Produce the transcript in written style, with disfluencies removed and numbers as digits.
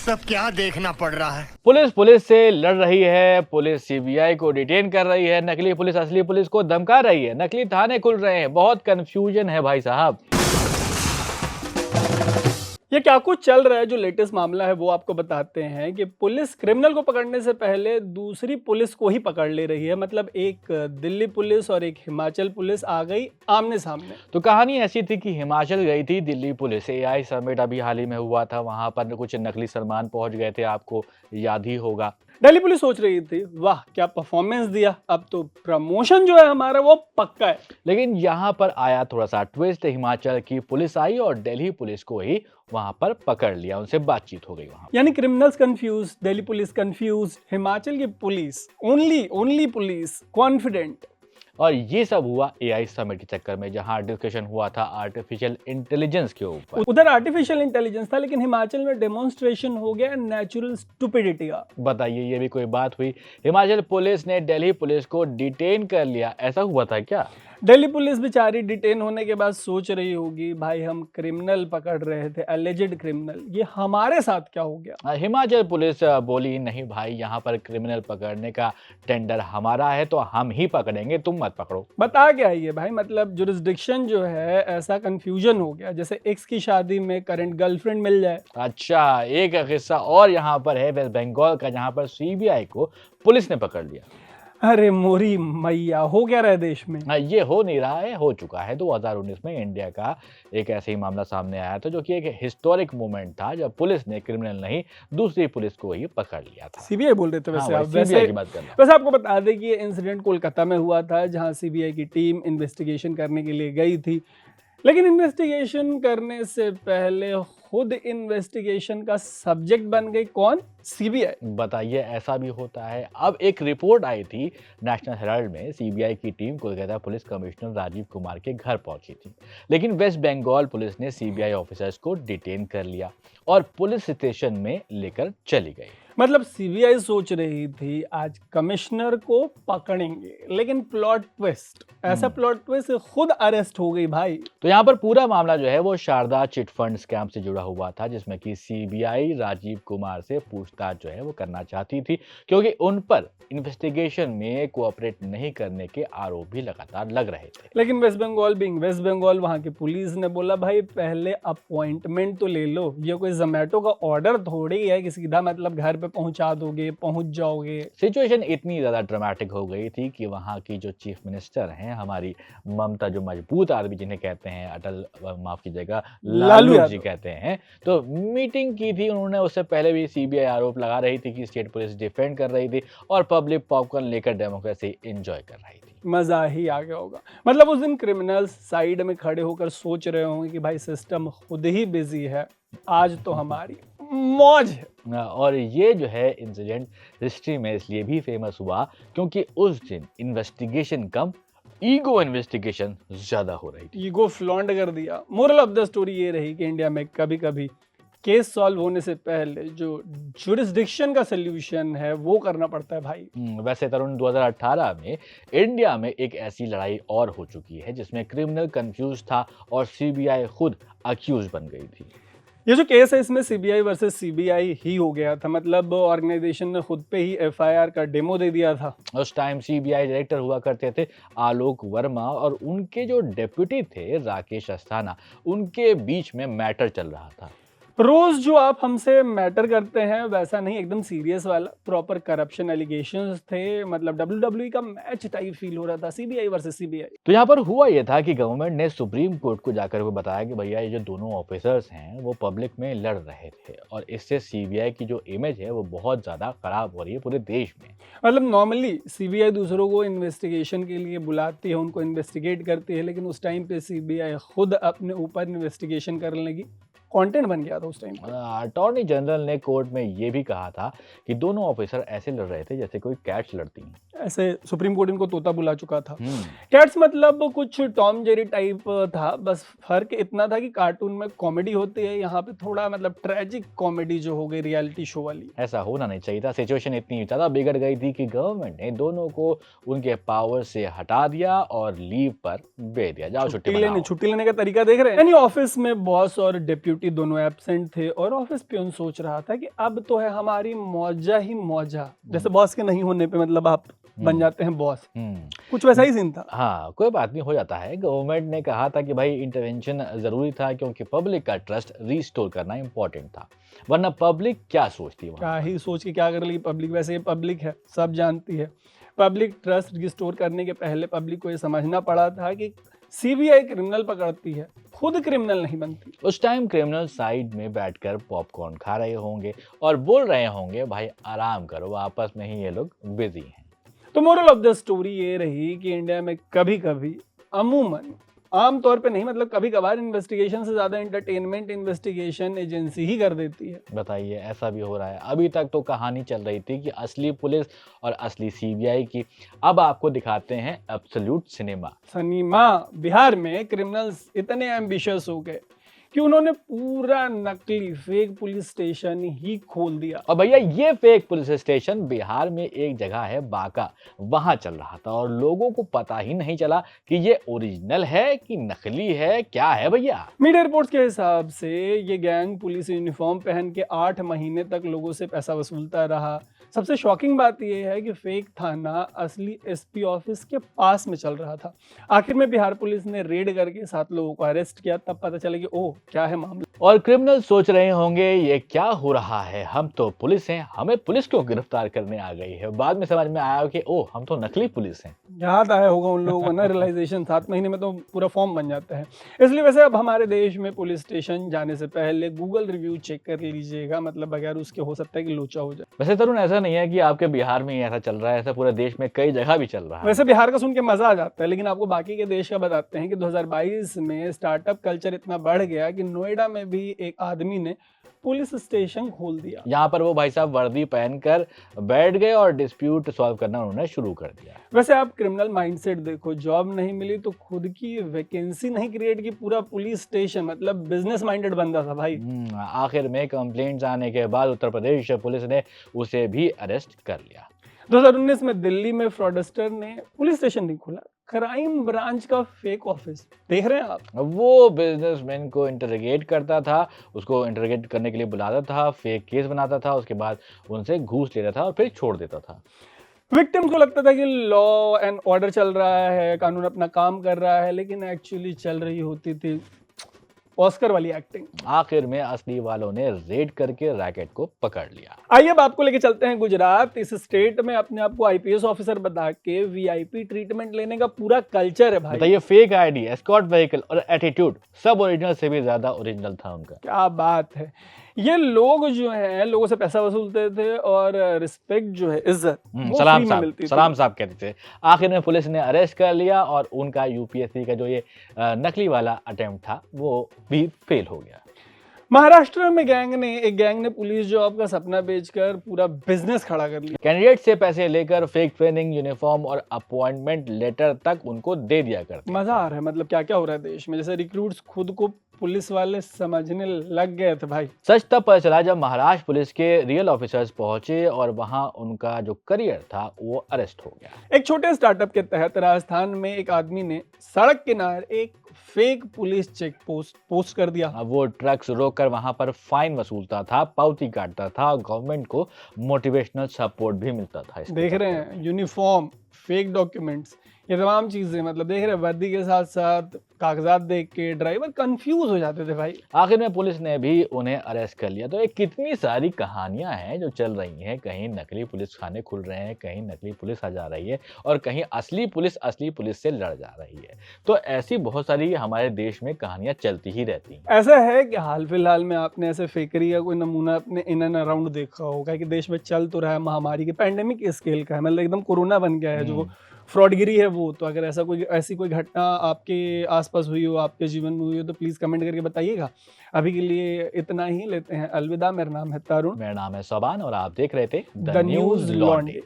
सब क्या देखना पड़ रहा है। पुलिस से लड़ रही है, पुलिस सीबीआई को डिटेन कर रही है, नकली पुलिस असली पुलिस को धमका रही है, नकली थाने खुल रहे हैं, बहुत कंफ्यूजन है भाई साहब। ये क्या कुछ चल रहा है, जो लेटेस्ट मामला है वो आपको बताते हैं कि पुलिस क्रिमिनल को पकड़ने से पहले दूसरी पुलिस को ही पकड़ ले रही है। मतलब एक दिल्ली पुलिस और एक हिमाचल पुलिस आ गई आमने सामने। तो कहानी ऐसी थी कि हिमाचल गई थी दिल्ली पुलिस। एआई समिट अभी हाल ही में हुआ था, वहां पर कुछ नकली सलमान पहुंच गए थे, आपको याद ही होगा। दिल्ली पुलिस सोच रही थी वाह क्या परफॉर्मेंस दिया, अब तो प्रमोशन जो है हमारा वो पक्का है। लेकिन यहाँ पर आया थोड़ा सा ट्विस्ट। हिमाचल की पुलिस आई और दिल्ली पुलिस को ही वहां पर पकड़ लिया, उनसे बातचीत हो गई वहां। यानी criminals confuse, Delhi police confuse, Himachal की पुलिस ओनली पुलिस कॉन्फिडेंट। और ये सब हुआ एआई समिट के चक्कर में, जहां डिस्कशन हुआ था आर्टिफिशियल इंटेलिजेंस के ऊपर। उधर आर्टिफिशियल इंटेलिजेंस था, लेकिन हिमाचल में डेमोन्स्ट्रेशन हो गया नेचुरल स्टुपिडिटी का। बताइए, ये भी कोई बात हुई? हिमाचल पुलिस ने दिल्ली पुलिस को डिटेन कर लिया, ऐसा हुआ था क्या? दिल्ली पुलिस बेचारी डिटेन होने के बाद सोच रही होगी भाई हम क्रिमिनल पकड़ रहे थे, एलिजेड क्रिमिनल, ये हमारे साथ क्या हो गया। हिमाचल पुलिस बोली नहीं भाई, यहाँ पर क्रिमिनल पकड़ने का टेंडर हमारा है तो हम ही पकड़ेंगे, तुम मत पकड़ो। बता क्या है ये भाई, मतलब जुरिस्डिक्शन जो है ऐसा कंफ्यूजन हो गया जैसे एक्स की शादी में करंट गर्लफ्रेंड मिल जाए। अच्छा, एक किस्सा और यहाँ पर है वेस्ट बंगाल का, जहाँ पर सीबीआई को पुलिस ने पकड़ लिया। अरे मोरी मैया, हो क्या रहा है देश में। ये हो नहीं रहा है, हो चुका है। 2019 में इंडिया का एक ऐसे ही मामला सामने आया था, जो कि एक हिस्टोरिक मोमेंट था, जब पुलिस ने क्रिमिनल नहीं दूसरी पुलिस को ही पकड़ लिया था। सीबीआई बोल रहे थे वैसे आप, सीबीआई की बात करना। वैसे आपको बता दें कि ये इंसिडेंट कोलकाता में हुआ था, जहां सीबीआई की टीम इन्वेस्टिगेशन करने के लिए गई थी। लेकिन इन्वेस्टिगेशन करने से पहले खुद इन्वेस्टिगेशन का सब्जेक्ट बन गई कौन? सीबीआई। बताइए, ऐसा भी होता है। अब एक रिपोर्ट आई थी नेशनल हेराल्ड में, सीबीआई की team Kolkata police commissioner Rajiv Kumar के घर पहुंची थी, लेकिन वेस्ट बंगाल पुलिस ने सीबीआई ऑफिसर्स को डिटेन कर लिया और पुलिस स्टेशन में लेकर चली गई। मतलब सीबीआई सोच रही थी आज कमिश्नर को पकड़ेंगे, लेकिन प्लॉट ट्विस्ट, ऐसा प्लॉट ट्विस्ट खुद अरेस्ट हो गई भाई। तो यहाँ पर पूरा मामला जो है वो शारदा चिट फंड स्कैम से जुड़ा हुआ था, जिसमें कि सीबीआई राजीव कुमार से पूछताछ जो है वो करना चाहती थी, क्योंकि उन पर इन्वेस्टिगेशन में कोऑपरेट नहीं करने के आरोप भी लगातार लग रहे थे। लेकिन West Bengal being West Bengal, वहां की पुलिस ने बोला भाई पहले अपॉइंटमेंट तो ले लो, ये कोई जोमेटो का ऑर्डर थोड़ी है कि सीधा मतलब घर पे पहुंचा दोगे, पहुंच जाओगे। सिचुएशन इतनी ज्यादा ड्रामेटिक हो गई थी कि वहां की जो चीफ मिनिस्टर हैं हमारी ममता, जो मजबूत आदमी जिन्हें कहते हैं अटल, माफ कीजिएगा लालू जी कहते हैं, तो मीटिंग की थी उन्होंने। उससे पहले भी सीबीआई आरोप लगा रही थी कि स्टेट पुलिस डिफेंड कर रही थी और पब्लिक पॉपकॉर्न लेकर डेमोक्रेसी एंजॉय कर रही थी। मजा ही आ गया होगा। मतलब उस दिन क्रिमिनल्स साइड में खड़े होकर सोच रहे होंगे कि भाई सिस्टम खुद ही बिजी है, आज तो हमारी मौज है। और ये जो है इंसिडेंट हिस्ट्री में इसलिए भी फेमस हुआ क्योंकि उस दिन इन्वेस्टिगेशन कम, ईगो इन्वेस्टिगेशन ज्यादा हो रही थी। ईगो फ्लॉन्ट कर दिया। मोरल ऑफ द स्टोरी ये रही कि इंडिया में कभी कभी केस सॉल्व होने से पहले जो जुरिस्डिक्शन का सोल्यूशन है वो करना पड़ता है भाई। वैसे तरुण, 2018 में इंडिया में एक ऐसी लड़ाई और हो चुकी है जिसमें क्रिमिनल कंफ्यूज था और सीबीआई खुद अक्यूज बन गई थी। ये जो केस है इसमें सीबीआई वर्सेस सीबीआई ही हो गया था। मतलब ऑर्गेनाइजेशन ने खुद पे ही एफआईआर का डेमो दे दिया था। उस टाइम सीबीआई डायरेक्टर हुआ करते थे आलोक वर्मा, और उनके जो डेप्यूटी थे राकेश अस्थाना, उनके बीच में मैटर चल रहा था। रोज जो आप हमसे मैटर करते हैं वैसा नहीं, एकदम सीरियस वाला, प्रॉपर करप्शन एलिगेशंस थे। मतलब डब्ल्यूडब्ल्यूई का मैच टाइप फील हो रहा था, सीबीआई वर्सेस सीबीआई। तो यहाँ पर हुआ ये था कि गवर्नमेंट ने सुप्रीम कोर्ट को जाकर के बताया कि भैया ये जो दोनों ऑफिसर्स हैं वो पब्लिक में लड़ रहे थे और इससे सीबीआई की जो इमेज है वो बहुत ज्यादा खराब हो रही है पूरे देश में। मतलब नॉर्मली सीबीआई दूसरों को इन्वेस्टिगेशन के लिए बुलाती है, उनको इन्वेस्टिगेट करती है, लेकिन उस टाइम पे सीबीआई खुद अपने ऊपर इन्वेस्टिगेशन करने लगी। कंटेंट बन गया था उस टाइम। अटॉर्नी जनरल ने कोर्ट में ये भी कहा था कि दोनों ऑफिसर ऐसे लड़ रहे थे जैसे कोई कैट्स लड़ती हैं। ऐसे सुप्रीम कोर्ट इनको तोता बुला चुका था। कैट्स मतलब कुछ टॉम जेरी टाइप था, बस फर्क इतना था कि कार्टून में कॉमेडी होती है, यहाँ पे थोड़ा मतलब ट्रेजिक कॉमेडी जो हो गई रियलिटी शो वाली। ऐसा होना नहीं चाहिए था। सिचुएशन इतनी ज़्यादा बिगड़ गई थी कि गवर्नमेंट ने दोनों को उनके पावर से हटा दिया और लीव पर भेज दिया, जाओ छुट्टी मनाओ। छुट्टी लेने का तरीका देख रहे हैं। यानी ऑफिस में बॉस और डिप्यूटी दोनों एब्सेंट थे और ऑफिस पियून सोच रहा था कि अब तो है हमारी मौजा ही मौजा, जैसे बॉस के नहीं होने पे मतलब आप बन जाते हैं बॉस, कुछ वैसा ही सीन था। हाँ, कोई बात नहीं, हो जाता है। गवर्नमेंट ने कहा था कि भाई इंटरवेंशन जरूरी था क्योंकि पब्लिक का ट्रस्ट रिस्टोर करना इंपॉर्टेंट था, वरना पब्लिक क्या सोचती है, क्या ही सोच के क्या कर ली पब्लिक। वैसे ये पब्लिक है, सब जानती है। पब्लिक ट्रस्ट रिस्टोर करने के पहले पब्लिक को ये समझना पड़ा था कि सीबीआई क्रिमिनल पकड़ती है, खुद क्रिमिनल नहीं बनती। उस टाइम क्रिमिनल साइड में बैठकर पॉपकॉर्न खा रहे होंगे और बोल रहे होंगे भाई आराम करो, आपस में ही ये लोग बिजी हैं। तो मोरल ऑफ द स्टोरी ये रही कि इंडिया में कभी कभी, अमूमन, आमतौर पे नहीं, मतलब कभी कभार इन्वेस्टिगेशन से ज्यादा एंटरटेनमेंट इन्वेस्टिगेशन एजेंसी ही कर देती है। बताइए, ऐसा भी हो रहा है। अभी तक तो कहानी चल रही थी कि असली पुलिस और असली सीबीआई की, अब आपको दिखाते हैं एब्सोल्यूट सिनेमा। बिहार में क्रिमिनल्स इतने एम्बिशियस हो गए कि उन्होंने पूरा नकली फेक पुलिस स्टेशन ही खोल दिया। और भैया ये फेक पुलिस स्टेशन बिहार में एक जगह है बांका, वहां चल रहा था और लोगों को पता ही नहीं चला कि ये ओरिजिनल है कि नकली है, क्या है भैया। मीडिया रिपोर्ट्स के हिसाब से ये गैंग पुलिस यूनिफॉर्म पहन के 8 महीने तक लोगों से पैसा वसूलता रहा। सबसे शॉकिंग बात यह है कि फेक थाना असली एसपी ऑफिस के पास में चल रहा था। आखिर में बिहार पुलिस ने रेड करके 7 लोगों को अरेस्ट किया, तब पता चला कि ओह क्या है मामला। और क्रिमिनल सोच रहे होंगे ये क्या हो रहा है, हम तो पुलिस हैं, हमें पुलिस क्यों गिरफ्तार करने आ गई है। बाद में समझ में आया कि ओह हम तो नकली पुलिस हैं। याद आया होगा उन लोगों को ना रियलाइजेशन, 7 महीने में तो पूरा फॉर्म बन जाता है। इसलिए वैसे अब हमारे देश में पुलिस स्टेशन जाने से पहले गूगल रिव्यू चेक कर लीजिएगा, मतलब बगैर उसके हो सकता है कि लोचा हो जाए। वैसे तरुण, ऐसा नहीं है कि आपके बिहार में ही ऐसा चल रहा है, ऐसा पूरे देश में कई जगह भी चल रहा है। वैसे बिहार का सुन के मजा आ जाता है, लेकिन आपको बाकी के देश का बताते हैं कि 2022 में स्टार्टअप कल्चर इतना बढ़ गया कि नोएडा में भी एक आदमी ने पुलिस स्टेशन खोल दिया। यहाँ पर वो भाई साहब वर्दी पहनकर बैठ गए और डिस्प्यूट सॉल्व करना उन्होंने शुरू कर दिया। वैसे आप क्रिमिनल माइंडसेट देखो, जॉब नहीं मिली तो खुद की वैकेंसी नहीं क्रिएट की, पूरा पुलिस स्टेशन, मतलब बिजनेस माइंडेड बंदा था भाई। आखिर में कंप्लेंट्स आने के बाद उत्तर प्रदेश पुलिस ने उसे भी अरेस्ट कर लिया। 2019 में दिल्ली में फ्रॉडस्टर ने पुलिस स्टेशन नहीं खोला, क्राइम ब्रांच का फेक ऑफिस। देख रहे हैं आप, वो बिजनेसमैन को इंटरोगेट करता था, उसको इंटरोगेट करने के लिए बुलाता था, फेक केस बनाता था, उसके बाद उनसे घूस लेता था और फिर छोड़ देता था। विक्टिम्स को लगता था कि लॉ एंड ऑर्डर चल रहा है, कानून अपना काम कर रहा है, लेकिन एक्चुअली चल रही होती थी ऑस्कर वाली एक्टिंग। आखिर में असली वालों ने रेड करके रैकेट को पकड़ लिया। आइए अब आपको लेके चलते हैं गुजरात। इस स्टेट में अपने आप को आईपीएस ऑफिसर बता के वीआईपी ट्रीटमेंट लेने का पूरा कल्चर है भाई। बताइए, फेक आईडी, एस्कॉर्ट व्हीकल और एटीट्यूड सब ओरिजिनल से भी ज्यादा ओरिजिनल था उनका। क्या बात है। ये लोग जो हैं लोगों से पैसा वसूलते थे और रिस्पेक्ट जो है, इज्जत, सलाम साहब कहते थे। आखिर में पुलिस ने अरेस्ट कर लिया और उनका यूपीएससी का जो ये नकली वाला अटेम्प्ट था वो भी फेल हो गया। महाराष्ट्र में एक गैंग ने पुलिस जॉब का सपना बेचकर पूरा बिजनेस खड़ा कर लिया। कैंडिडेट से पैसे लेकर फेक ट्रेनिंग, यूनिफॉर्म और अपॉइंटमेंट लेटर तक उनको दे दिया करते। मजा आ रहा है, मतलब क्या क्या हो रहा है देश में। जैसे रिक्रूट्स खुद को पुलिस वाले समझने लग गए थे भाई। सच तब पता चला जब महाराष्ट्र पुलिस के रियल ऑफिसर्स पहुंचे और वहां उनका जो करियर था वो अरेस्ट हो गया। एक छोटे स्टार्टअप के तहत राजस्थान में एक आदमी ने सड़क किनारे एक फेक पुलिस चेक पोस्ट कर दिया। अब वो ट्रक्स रोककर वहां पर फाइन वसूलता था, पावती काटता था, गवर्नमेंट को मोटिवेशनल सपोर्ट भी मिलता था। देख रहे हैं, यूनिफॉर्म, फेक डॉक्यूमेंट्स, ये तमाम चीजें, मतलब देख रहे हैं, वर्दी के साथ साथ कागजात देख के ड्राइवर कंफ्यूज हो जाते थे भाई। आखिर में पुलिस ने भी उन्हें अरेस्ट कर लिया। तो ये कितनी सारी कहानियां हैं जो चल रही हैं, कहीं नकली पुलिस खाने खुल रहे हैं, कहीं नकली पुलिस आ जा रही है और कहीं असली पुलिस से लड़ जा रही है। तो ऐसी बहुत सारी हमारे देश में कहानियां चलती ही रहती हैं। ऐसा है कि हाल फिलहाल में आपने ऐसे फेकरी का कोई नमूना अपने इन एंड अराउंड देखा होगा कि देश में चल तो रहा है, महामारी के पैंडेमिक स्केल का है, मतलब एकदम कोरोना बन गया है जो फ्रॉडगिरी है वो। तो अगर ऐसी कोई घटना आपके आसपास हुई हो, आपके जीवन में हुई हो, तो प्लीज कमेंट करके बताइएगा। अभी के लिए इतना ही, लेते हैं अलविदा। मेरा नाम है तरुण, मेरा नाम है सोबान और आप देख रहे थे द न्यूज़ लॉन्ड्री।